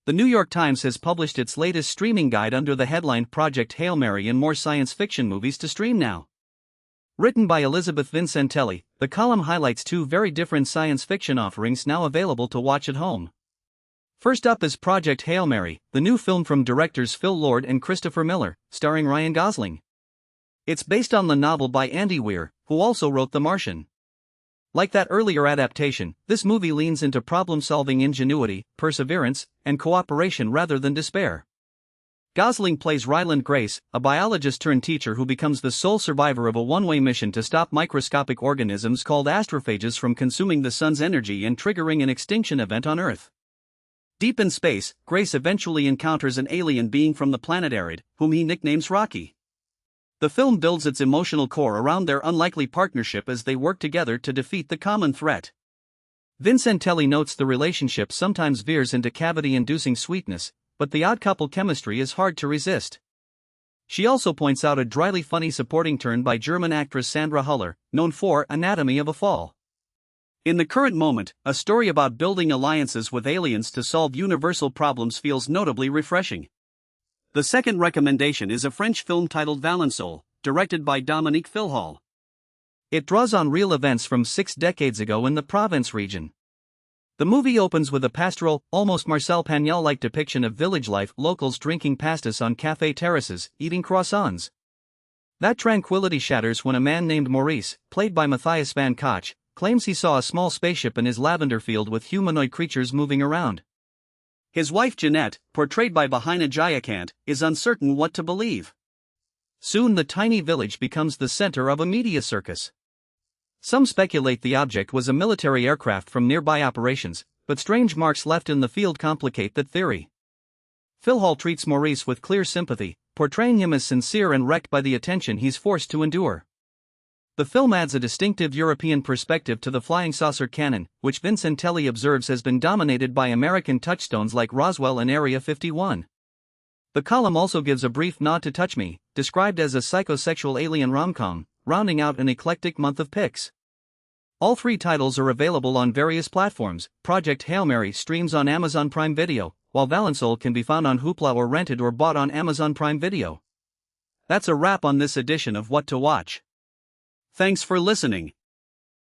The New York Times has published its latest streaming guide under the headline Project Hail Mary and More Science Fiction Movies to Stream Now. Written by Elizabeth Vincentelli, the column highlights two very different science fiction offerings now available to watch at home. First up is Project Hail Mary, the new film from directors Phil Lord and Christopher Miller, starring Ryan Gosling. It's based on the novel by Andy Weir, who also wrote The Martian. Like that earlier adaptation, this movie leans into problem-solving ingenuity, perseverance, and cooperation rather than despair. Gosling plays Ryland Grace, a biologist-turned-teacher who becomes the sole survivor of a one-way mission to stop microscopic organisms called astrophages from consuming the sun's energy and triggering an extinction event on Earth. Deep in space, Grace eventually encounters an alien being from the planet Arid, whom he nicknames Rocky. The film builds its emotional core around their unlikely partnership as they work together to defeat the common threat. Vincentelli notes the relationship sometimes veers into cavity-inducing sweetness, but the odd-couple chemistry is hard to resist. She also points out a dryly funny supporting turn by German actress Sandra Huller, known for Anatomy of a Fall. In the current moment, a story about building alliances with aliens to solve universal problems feels notably refreshing. The second recommendation is a French film titled Valençol, directed by Dominique Filhol. It draws on real events from 6 decades ago in the Provence region. The movie opens with a pastoral, almost Marcel Pagnol-like depiction of village life, locals drinking pastis on café terraces, eating croissants. That tranquility shatters when a man named Maurice, played by Matthias van Koch, claims he saw a small spaceship in his lavender field with humanoid creatures moving around. His wife Jeanette, portrayed by Bahina Jayakant, is uncertain what to believe. Soon the tiny village becomes the center of a media circus. Some speculate the object was a military aircraft from nearby operations, but strange marks left in the field complicate that theory. Filhol treats Maurice with clear sympathy, portraying him as sincere and wrecked by the attention he's forced to endure. The film adds a distinctive European perspective to the flying saucer canon, which Vincentelli observes has been dominated by American touchstones like Roswell and Area 51. The column also gives a brief nod to Touch Me, described as a psychosexual alien rom-com, rounding out an eclectic month of picks. All 3 titles are available on various platforms. Project Hail Mary streams on Amazon Prime Video, while Valençol can be found on Hoopla or rented or bought on Amazon Prime Video. That's a wrap on this edition of What to Watch. Thanks for listening.